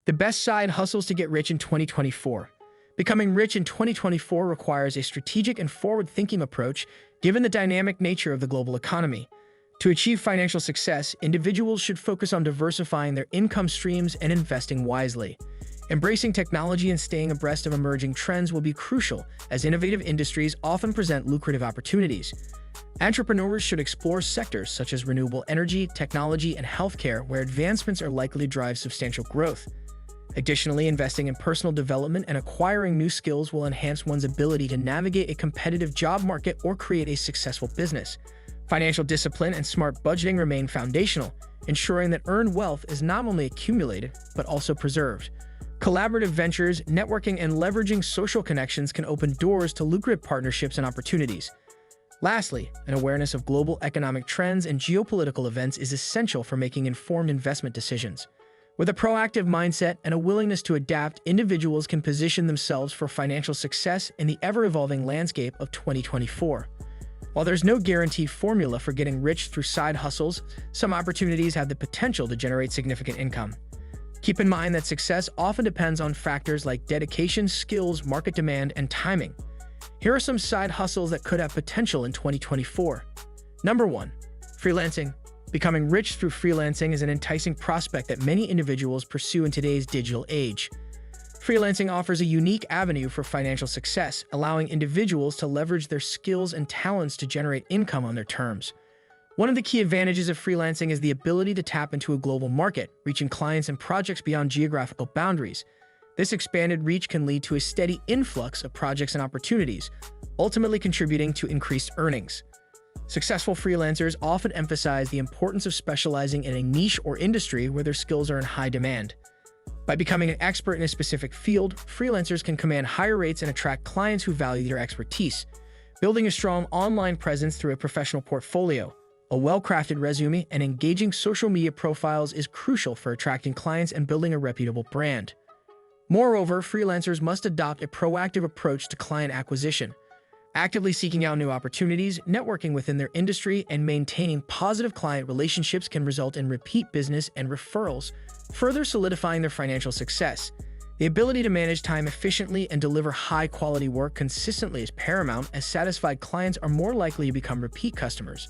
The best side hustles to get rich in 2024. Becoming rich in 2024 requires a strategic and forward-thinking approach given the dynamic nature of the global economy. To achieve financial success, individuals should focus on diversifying their income streams and investing wisely. Embracing technology and staying abreast of emerging trends will be crucial, as innovative industries often present lucrative opportunities. Entrepreneurs should explore sectors such as renewable energy, technology, and healthcare, where advancements are likely to drive substantial growth. Additionally, investing in personal development and acquiring new skills will enhance one's ability to navigate a competitive job market or create a successful business. Financial discipline and smart budgeting remain foundational, ensuring that earned wealth is not only accumulated, but also preserved. Collaborative ventures, networking, and leveraging social connections can open doors to lucrative partnerships and opportunities. Lastly, an awareness of global economic trends and geopolitical events is essential for making informed investment decisions. With a proactive mindset and a willingness to adapt, individuals can position themselves for financial success in the ever-evolving landscape of 2024. While there's no guaranteed formula for getting rich through side hustles, some opportunities have the potential to generate significant income. Keep in mind that success often depends on factors like dedication, skills, market demand, and timing. Here are some side hustles that could have potential in 2024. Number 1. Freelancing. Becoming rich through freelancing is an enticing prospect that many individuals pursue in today's digital age. Freelancing offers a unique avenue for financial success, allowing individuals to leverage their skills and talents to generate income on their terms. One of the key advantages of freelancing is the ability to tap into a global market, reaching clients and projects beyond geographical boundaries. This expanded reach can lead to a steady influx of projects and opportunities, ultimately contributing to increased earnings. Successful freelancers often emphasize the importance of specializing in a niche or industry where their skills are in high demand. By becoming an expert in a specific field, freelancers can command higher rates and attract clients who value their expertise. Building a strong online presence through a professional portfolio, a well-crafted resume, and engaging social media profiles is crucial for attracting clients and building a reputable brand. Moreover, freelancers must adopt a proactive approach to client acquisition, actively seeking out new opportunities, networking within their industry, and maintaining positive client relationships can result in repeat business and referrals, further solidifying their financial success. The ability to manage time efficiently and deliver high-quality work consistently is paramount, as satisfied clients are more likely to become repeat customers.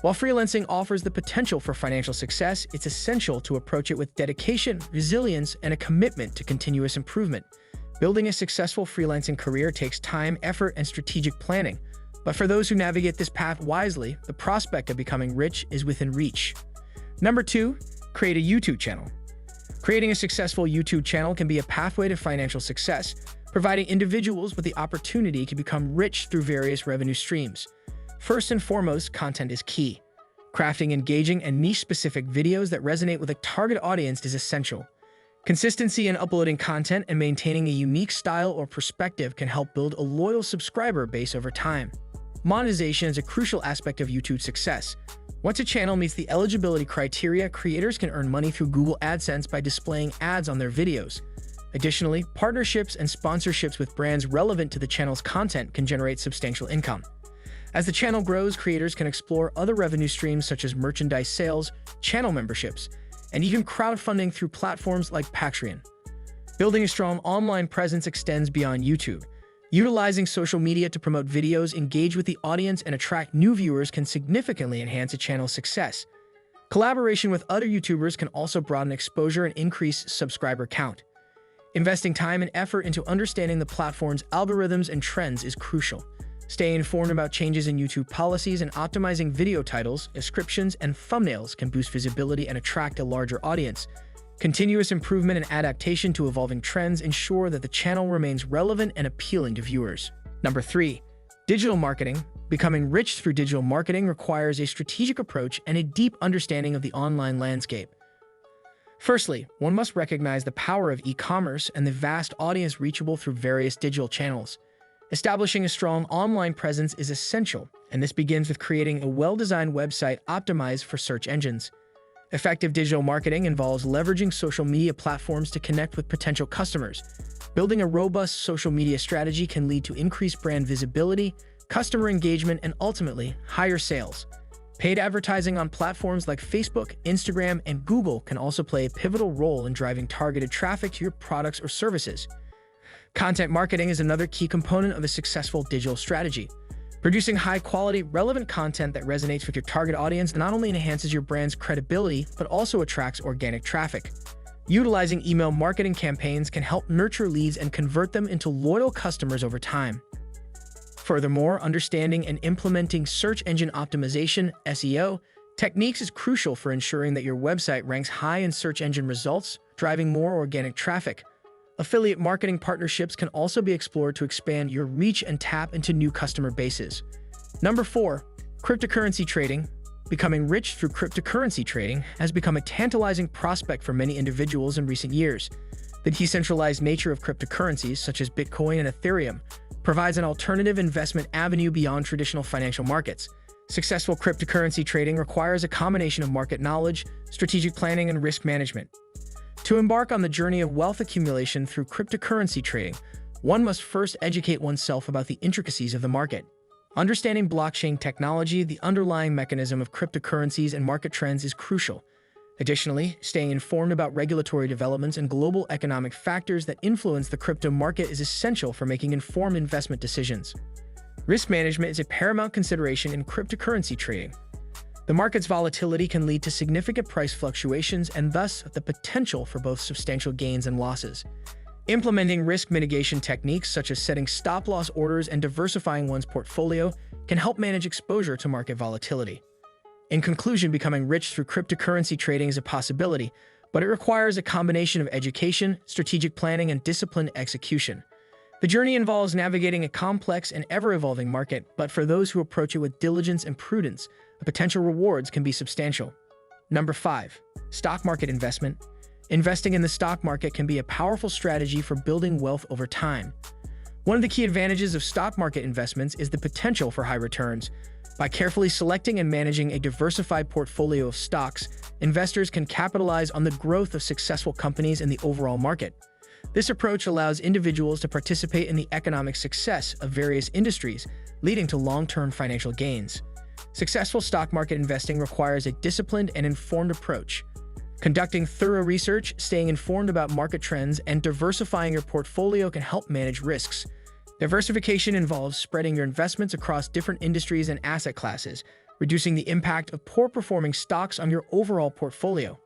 While freelancing offers the potential for financial success, it's essential to approach it with dedication, resilience, and a commitment to continuous improvement. Building a successful freelancing career takes time, effort, and strategic planning, but for those who navigate this path wisely, the prospect of becoming rich is within reach. Number 2, create a YouTube channel. Creating a successful YouTube channel can be a pathway to financial success, providing individuals with the opportunity to become rich through various revenue streams. First and foremost, content is key. Crafting engaging and niche-specific videos that resonate with a target audience is essential. Consistency in uploading content and maintaining a unique style or perspective can help build a loyal subscriber base over time. Monetization is a crucial aspect of YouTube's success. Once a channel meets the eligibility criteria, creators can earn money through Google AdSense by displaying ads on their videos. Additionally, partnerships and sponsorships with brands relevant to the channel's content can generate substantial income. As the channel grows, creators can explore other revenue streams such as merchandise sales, channel memberships, and even crowdfunding through platforms like Patreon. Building a strong online presence extends beyond YouTube. Utilizing social media to promote videos, engage with the audience, and attract new viewers can significantly enhance a channel's success. Collaboration with other YouTubers can also broaden exposure and increase subscriber count. Investing time and effort into understanding the platform's algorithms and trends is crucial. Staying informed about changes in YouTube policies and optimizing video titles, descriptions, and thumbnails can boost visibility and attract a larger audience. Continuous improvement and adaptation to evolving trends ensure that the channel remains relevant and appealing to viewers. Number 3. Digital marketing. Becoming rich through digital marketing requires a strategic approach and a deep understanding of the online landscape. Firstly, one must recognize the power of e-commerce and the vast audience reachable through various digital channels. Establishing a strong online presence is essential, and this begins with creating a well-designed website optimized for search engines. Effective digital marketing involves leveraging social media platforms to connect with potential customers. Building a robust social media strategy can lead to increased brand visibility, customer engagement, and ultimately, higher sales. Paid advertising on platforms like Facebook, Instagram, and Google can also play a pivotal role in driving targeted traffic to your products or services. Content marketing is another key component of a successful digital strategy. Producing high-quality, relevant content that resonates with your target audience not only enhances your brand's credibility, but also attracts organic traffic. Utilizing email marketing campaigns can help nurture leads and convert them into loyal customers over time. Furthermore, understanding and implementing search engine optimization (SEO) techniques is crucial for ensuring that your website ranks high in search engine results, driving more organic traffic. Affiliate marketing partnerships can also be explored to expand your reach and tap into new customer bases. Number 4. Cryptocurrency trading. Becoming rich through cryptocurrency trading has become a tantalizing prospect for many individuals in recent years. The decentralized nature of cryptocurrencies, such as Bitcoin and Ethereum, provides an alternative investment avenue beyond traditional financial markets. Successful cryptocurrency trading requires a combination of market knowledge, strategic planning, and risk management. To embark on the journey of wealth accumulation through cryptocurrency trading, one must first educate oneself about the intricacies of the market. Understanding blockchain technology, the underlying mechanism of cryptocurrencies, and market trends is crucial. Additionally, staying informed about regulatory developments and global economic factors that influence the crypto market is essential for making informed investment decisions. Risk management is a paramount consideration in cryptocurrency trading. The market's volatility can lead to significant price fluctuations and thus the potential for both substantial gains and losses. Implementing risk mitigation techniques such as setting stop-loss orders and diversifying one's portfolio can help manage exposure to market volatility. In conclusion, becoming rich through cryptocurrency trading is a possibility, but it requires a combination of education, strategic planning, and disciplined execution. The journey involves navigating a complex and ever-evolving market, but for those who approach it with diligence and prudence, the potential rewards can be substantial. Number 5. Stock market investment. Investing in the stock market can be a powerful strategy for building wealth over time. One of the key advantages of stock market investments is the potential for high returns. By carefully selecting and managing a diversified portfolio of stocks, investors can capitalize on the growth of successful companies in the overall market. This approach allows individuals to participate in the economic success of various industries, leading to long-term financial gains. Successful stock market investing requires a disciplined and informed approach. Conducting thorough research, staying informed about market trends, and diversifying your portfolio can help manage risks. Diversification involves spreading your investments across different industries and asset classes, reducing the impact of poor-performing stocks on your overall portfolio.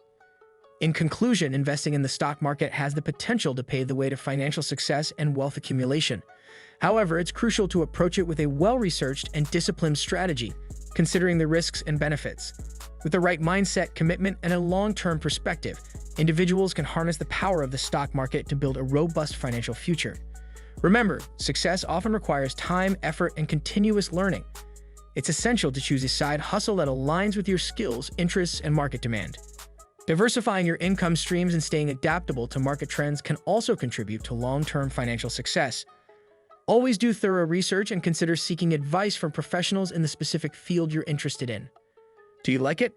In conclusion, investing in the stock market has the potential to pave the way to financial success and wealth accumulation. However, it's crucial to approach it with a well-researched and disciplined strategy, considering the risks and benefits. With the right mindset, commitment, and a long-term perspective, individuals can harness the power of the stock market to build a robust financial future. Remember, success often requires time, effort, and continuous learning. It's essential to choose a side hustle that aligns with your skills, interests, and market demand. Diversifying your income streams and staying adaptable to market trends can also contribute to long-term financial success. Always do thorough research and consider seeking advice from professionals in the specific field you're interested in. Do you like it?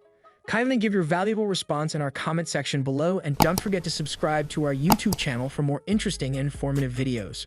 Kindly give your valuable response in our comment section below, and don't forget to subscribe to our YouTube channel for more interesting and informative videos.